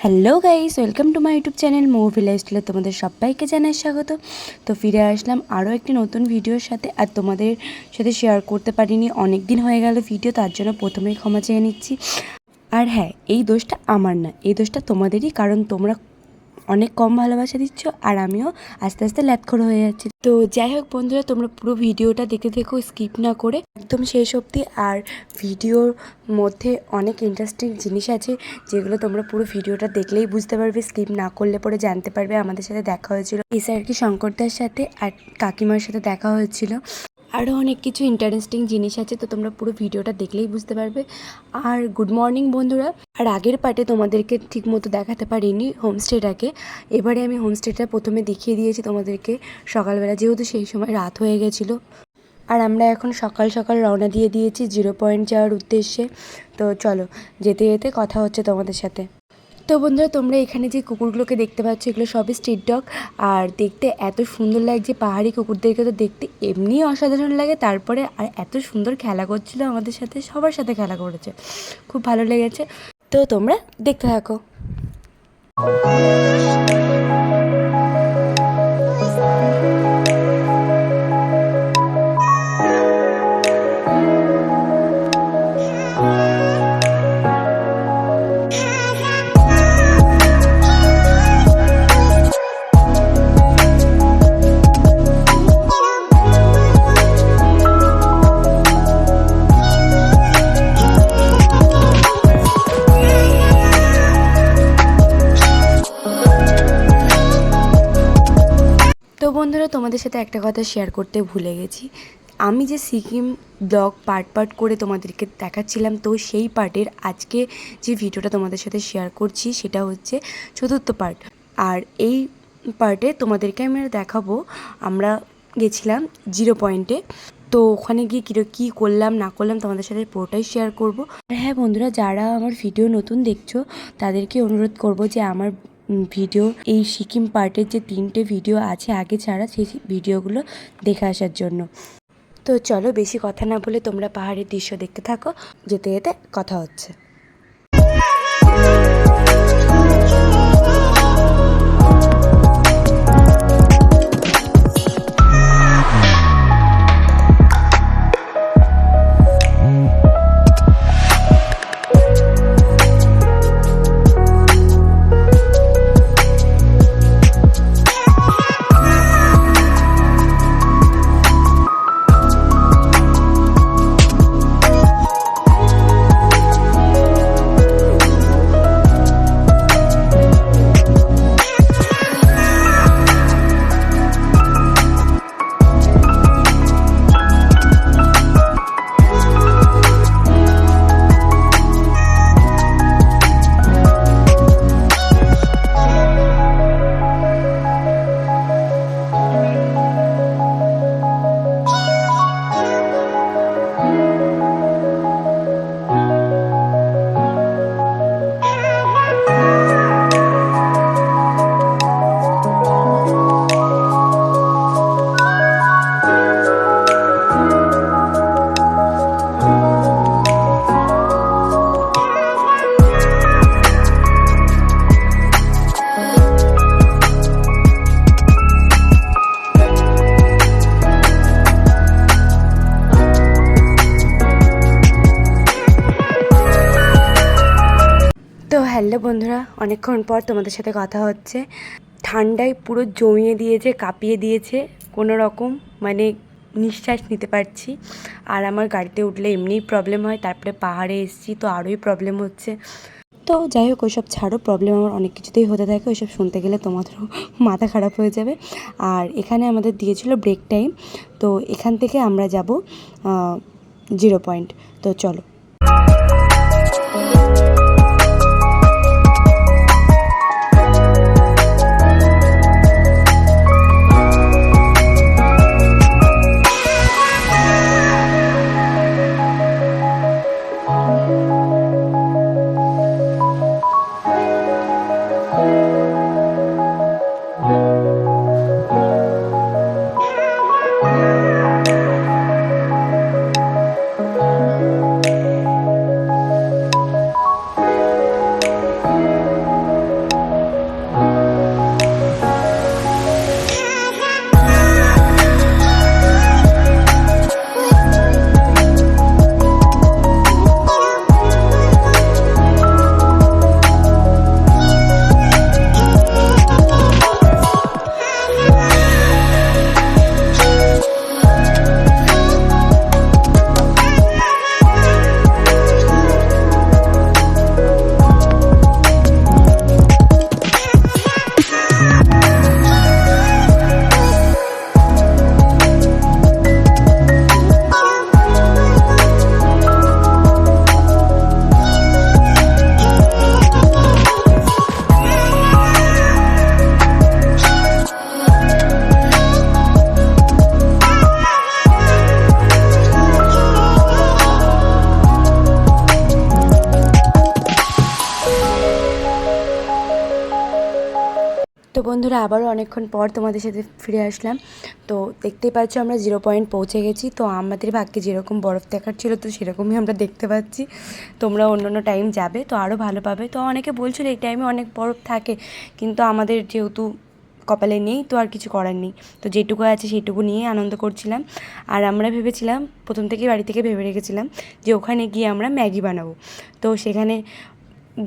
Hello guys, welcome to my YouTube channel movie লাইফস্টাইলে তোমাদের সবাইকে জানাই স্বাগত। তো ফিরে আসলাম আরও একটি নতুন ভিডিওর সাথে। আর তোমাদের সাথে শেয়ার করতে পারিনি, অনেক দিন হয়ে গেল ভিডিও, তার জন্য প্রথমেই ক্ষমা চেয়ে নিচ্ছি। আর হ্যাঁ, এই দোষটা আমার না, এই দোষটা তোমাদেরই, কারণ তোমরা অনেক কম ভালোবাসা দিচ্ছ আর আমিও আস্তে আস্তে ল্যাথখোর হয়ে যাচ্ছি। তো যাই হোক বন্ধুরা, তোমরা পুরো ভিডিওটা দেখে দেখো, স্কিপ না করে একদম শেষ অবধি। আর ভিডিওর মধ্যে অনেক ইন্টারেস্টিং জিনিস আছে যেগুলো তোমরা পুরো ভিডিওটা দেখলেই বুঝতে পারবে, স্কিপ না করলে পরে জানতে পারবে। আমাদের সাথে দেখা হয়েছিল এসে আর কি শঙ্করদার সাথে, আর কাকিমার সাথে দেখা হয়েছিল। আরও অনেক কিছু ইন্টারেস্টিং জিনিস আছে, তো তোমরা পুরো ভিডিওটা দেখলেই বুঝতে পারবে। আর গুড মর্নিং বন্ধুরা। আর আগের পার্টে তোমাদেরকে ঠিক মতো দেখাতে পারিনি হোমস্টেটাকে, এবারে আমি হোমস্টেটা প্রথমে দেখিয়ে দিয়েছি তোমাদেরকে সকালবেলা, যেহেতু সেই সময় রাত হয়ে গেছিলো। আর আমরা এখন সকাল সকাল রওনা দিয়ে দিয়েছি 0 পয়েন্ট যাওয়ার উদ্দেশ্যে। তো চলো, যেতে যেতে কথা হচ্ছে তোমাদের সাথে। তো বন্ধুরা, তোমরা এখানে যে কুকুরগুলোকে দেখতে পাচ্ছ, এগুলো সবই স্ট্রিট ডগ। আর দেখতে এত সুন্দর লাগছে, পাহাড়ি কুকুরদেরকে তো দেখতে এমনি অসাধারণ লাগে। তারপরে আর এত সুন্দর খেলা করছিল আমাদের সাথে, সবার সাথে খেলা করেছে, খুব ভালো লেগেছে। তো তোমরা দেখতে থাকো। তো বন্ধুরা, তোমাদের সাথে একটা কথা শেয়ার করতে ভুলে গেছি। আমি যে সিকিম ব্লগ পার্ট করে তোমাদেরকে দেখাচ্ছিলাম, তো সেই পার্টের আজকে যে ভিডিওটা তোমাদের সাথে শেয়ার করছি সেটা হচ্ছে 4র্থ পার্ট। আর এই পার্টে তোমাদেরকে আমি দেখাবো আমরা গেছিলাম 0 পয়েন্টে। তো ওখানে গিয়ে কী করলাম না করলাম তোমাদের সাথে পুরোটাই শেয়ার করব। আর হ্যাঁ বন্ধুরা, যারা আমার ভিডিও নতুন দেখছো তাদেরকে অনুরোধ করব যে আমার ভিডিও এই সিকিম পার্টের যে 3টে ভিডিও আছে আগে ছাড়া, সেই ভিডিওগুলো দেখে আসার জন্য। তো চলো, বেশি কথা না বলে তোমরা পাহাড়ের দৃশ্য দেখতে থাকো, যেতে যেতে কথা হচ্ছে। তো হ্যালো বন্ধুরা, অনেকক্ষণ পর তোমাদের সাথে কথা হচ্ছে। ঠান্ডায় পুরো জমিয়ে দিয়েছে, কাঁপিয়ে দিয়েছে, কোনো রকম মানে নিঃশ্বাস নিতে পারছি। আর আমার গাড়িতে উঠলে এমনিই প্রবলেম হয়, তারপরে পাহাড়ে এসেছি তো আরোই প্রবলেম হচ্ছে। তো যাই হোক, ওইসব ছাড়ো, প্রবলেম আমার অনেক কিছুতেই হতে থাকে, ওইসব শুনতে গেলে তোমাদেরও মাথা খারাপ হয়ে যাবে। আর এখানে আমাদের দিয়েছিল ব্রেক টাইম, তো এখান থেকে আমরা যাব 0 পয়েন্ট। তো চলো। বন্ধুরা আবারও অনেকক্ষণ পর তোমাদের সাথে ফিরে আসলাম। তো দেখতেই পাচ্ছ আমরা 0 পয়েন্ট পৌঁছে গেছি। তো আমাদের ভাগ্যে যেরকম বরফ দেখার ছিল তো সেরকমই আমরা দেখতে পাচ্ছি। তোমরা অন্য টাইম যাবে তো আরও ভালো পাবে। তো অনেকে বলছিল এই টাইমে অনেক বরফ থাকে, কিন্তু আমাদের যেহেতু কপালে নেই তো আর কিছু করার নেই। তো যেটুকু আছে সেইটুকু নিয়ে আনন্দ করছিলাম। আর আমরা ভেবেছিলাম, প্রথম থেকেই বাড়ি থেকে ভেবে রেখেছিলাম যে ওখানে গিয়ে আমরা ম্যাগি বানাবো। তো সেখানে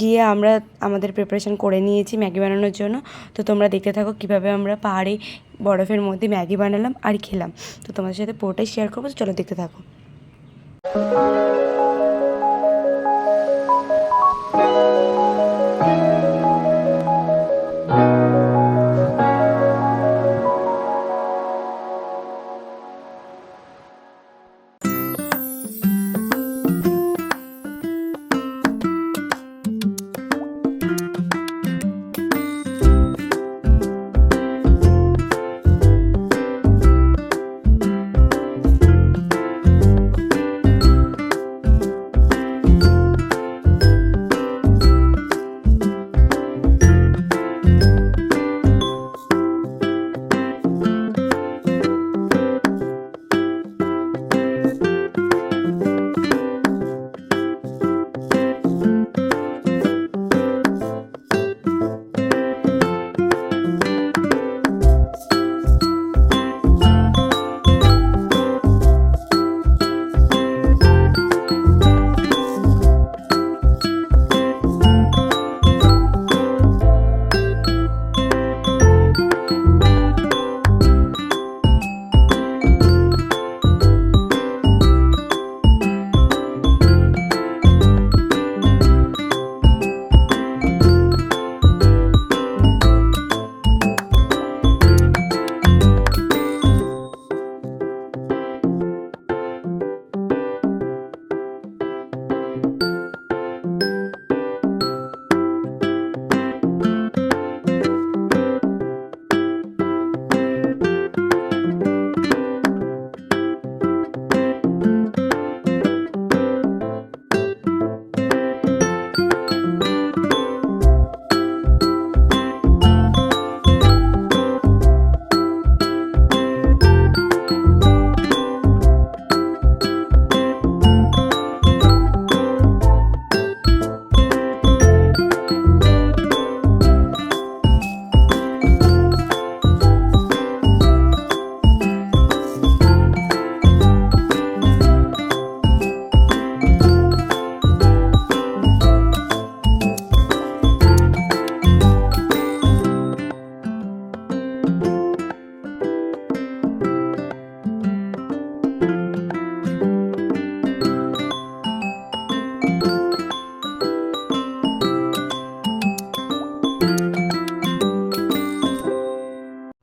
গিয়ে আমরা আমাদের প্রিপারেশন করে নিয়েছি ম্যাগি বানানোর জন্য। তো তোমরা দেখতে থাকো কীভাবে আমরা পাহাড়ে বরফের মধ্যে ম্যাগি বানালাম আর খেলাম। তো তোমাদের সাথে পুরোটাই শেয়ার করবো, তো চলো দেখতে থাকো।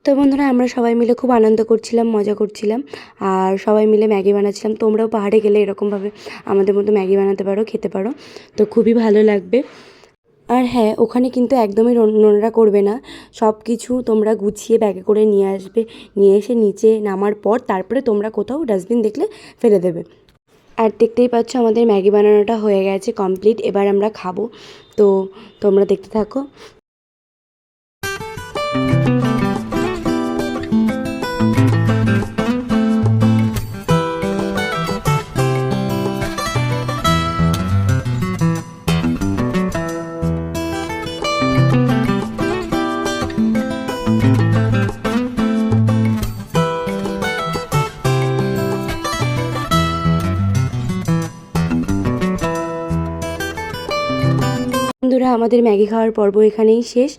তো বন্ধুরা আমরা সবাই মিলে খুব আনন্দ করছিলাম, মজা করছিলাম আর সবাই মিলে ম্যাগি বানাচ্ছিলাম। তোমরাও পাহাড়ে গেলে এরকমভাবে আমাদের মতো ম্যাগি বানাতে পারো, খেতে পারো, তো খুবই ভালো লাগবে। আর হ্যাঁ, ওখানে কিন্তু একদমই নোংরা করবে না, সব কিছু তোমরা গুছিয়ে ব্যাগে করে নিয়ে আসবে, নিয়ে এসে নিচে নামার পর তারপরে তোমরা কোথাও ডাস্টবিন দেখলে ফেলে দেবে। আর দেখতেই পাচ্ছ আমাদের ম্যাগি বানানোটা হয়ে গেছে কমপ্লিট, এবার আমরা খাবো। তো তোমরা দেখতে থাকো। বন্ধুরা আমাদের ম্যাগি খাওয়ার পর্ব এখানেই শেষ।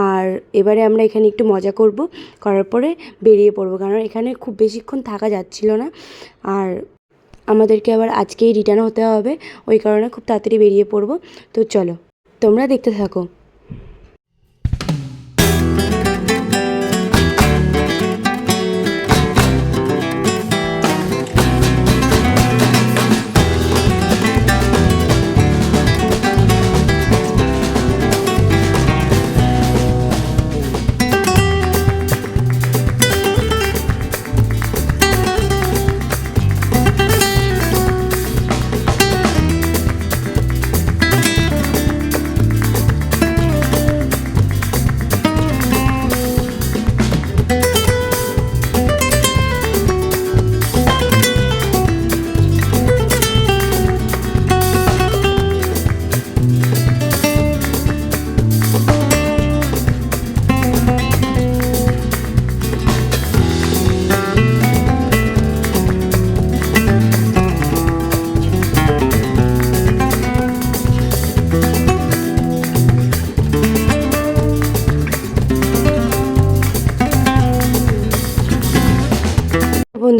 আর এবারে আমরা এখানে একটু মজা করব, করার পরে বেরিয়ে পড়বো, কারণ এখানে খুব বেশিক্ষণ থাকা যাচ্ছিল না। আর আমাদেরকে আবার আজকেই রিটার্ন হতে হবে, ওই কারণে খুব তাড়াতাড়ি বেরিয়ে পড়বো। তো চলো তোমরা দেখতে থাকো।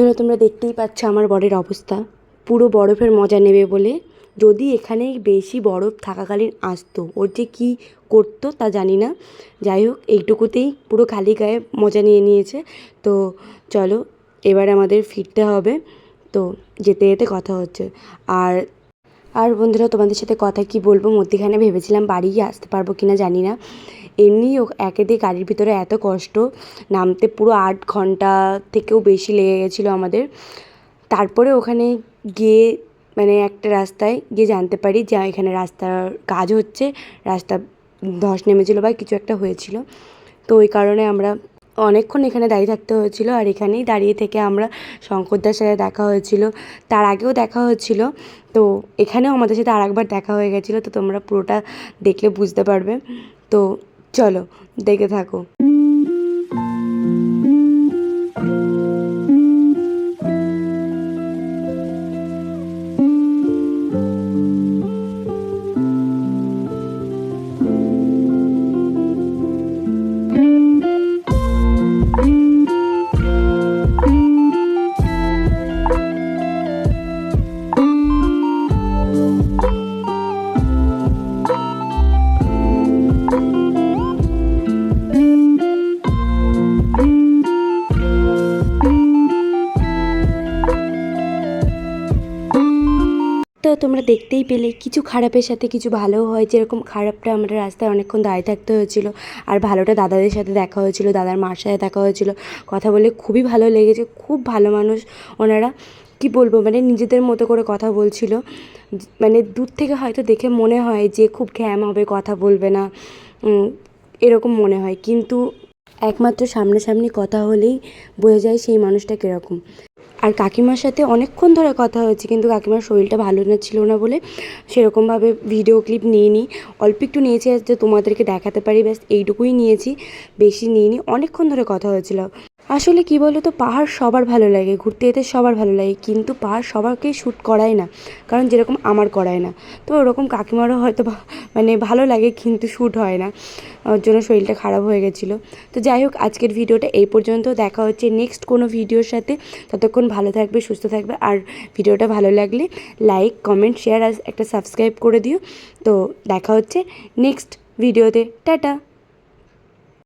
বন্ধুরা তোমরা দেখতেই পাচ্ছ আমার বরের অবস্থা, পুরো বরফের মজা নেবে বলে যদি এখানে বেশি বরফ থাকাকালীন আসতো ওর যে কী করতো তা জানি না। যাই হোক এইটুকুতেই পুরো খালি গায়ে মজা নিয়ে নিয়েছে। তো চলো এবার আমাদের ফিরতে হবে, তো যেতে যেতে কথা হচ্ছে। আর আর বন্ধুরা তোমাদের সাথে কথা কি বলবো, মধ্যেখানে ভেবেছিলাম বাড়ি আসতে পারবো কিনা জানি না। এমনি একে দিয়ে গাড়ির ভিতরে এত কষ্ট, নামতে পুরো 8 ঘন্টা থেকেও বেশি লেগে গেছিলো আমাদের। তারপরে ওখানে গিয়ে মানে একটা রাস্তায় গিয়ে জানতে পারি যে এখানে রাস্তার কাজ হচ্ছে, রাস্তা ধস নেমেছিলো বা কিছু একটা হয়েছিল। তো ওই কারণে আমরা অনেকক্ষণ এখানে দাঁড়িয়ে থাকতে হয়েছিল। আর এখানেই দাঁড়িয়ে থেকে আমরা শঙ্করদার সাথে দেখা হয়েছিল, তার আগেও দেখা হয়েছিল। তো এখানেও আমাদের সাথে আরেকবার দেখা হয়ে গেছিলো, তো তোমরা পুরোটা দেখলে বুঝতে পারবে। তো চলো দেখে থাকো। তো তোমরা দেখতেই পেলে কিছু খারাপের সাথে কিছু ভালোও হয়। যেরকম খারাপটা আমরা রাস্তায় অনেকক্ষণ দাঁড়িয়ে থাকতে হয়েছিল, আর ভালোটা দাদাদের সাথে দেখা হয়েছিল, দাদার মার সাথে দেখা হয়েছিল। কথা বলে খুবই ভালো লেগেছে, খুব ভালো মানুষ ওনারা। কি বলবো, মানে নিজেদের মতো করে কথা বলছিল। মানে দূর থেকে হয়তো দেখে মনে হয় যে খুব ঘ্যাম হবে, কথা বলবে না, এরকম মনে হয়, কিন্তু একমাত্র সামনাসামনি কথা হলেই বোঝা যায় সেই মানুষটা কীরকম। আর কাকিমার সাথে অনেকক্ষণ ধরে কথা হয়েছে, কিন্তু কাকিমার শরীরটা ভালো না ছিল না বলে সেরকমভাবে ভিডিও ক্লিপ নিইনি। অল্প একটু নিয়েছি যে তোমাদেরকে দেখাতে পারি, ব্যাস এইটুকুই নিয়েছি, বেশি নিইনি। অনেকক্ষণ ধরে কথা হয়েছিল। আসলে কি বলো তো, পাহাড় সবার ভালো লাগে, ঘুরতে যেতে সবার ভালো লাগে, কিন্তু পাহাড় সবারকেই শ্যুট করায় না, কারণ যেরকম আমার করায় না। তো ওরকম কাকিমারও হয়তো মানে ভালো লাগে, কিন্তু শ্যুট হয় না, ওর জন্য শরীরটা খারাপ হয়ে গেছিলো। তো যাই হোক, আজকের ভিডিওটা এই পর্যন্ত। দেখা হচ্ছে নেক্সট কোনো ভিডিওর সাথে। ততক্ষণ ভালো থাকবে, সুস্থ থাকবে। আর ভিডিওটা ভালো লাগলে লাইক, কমেন্ট, শেয়ার আর একটা সাবস্ক্রাইব করে দিও। তো দেখা হচ্ছে নেক্সট ভিডিওতে। টাটা।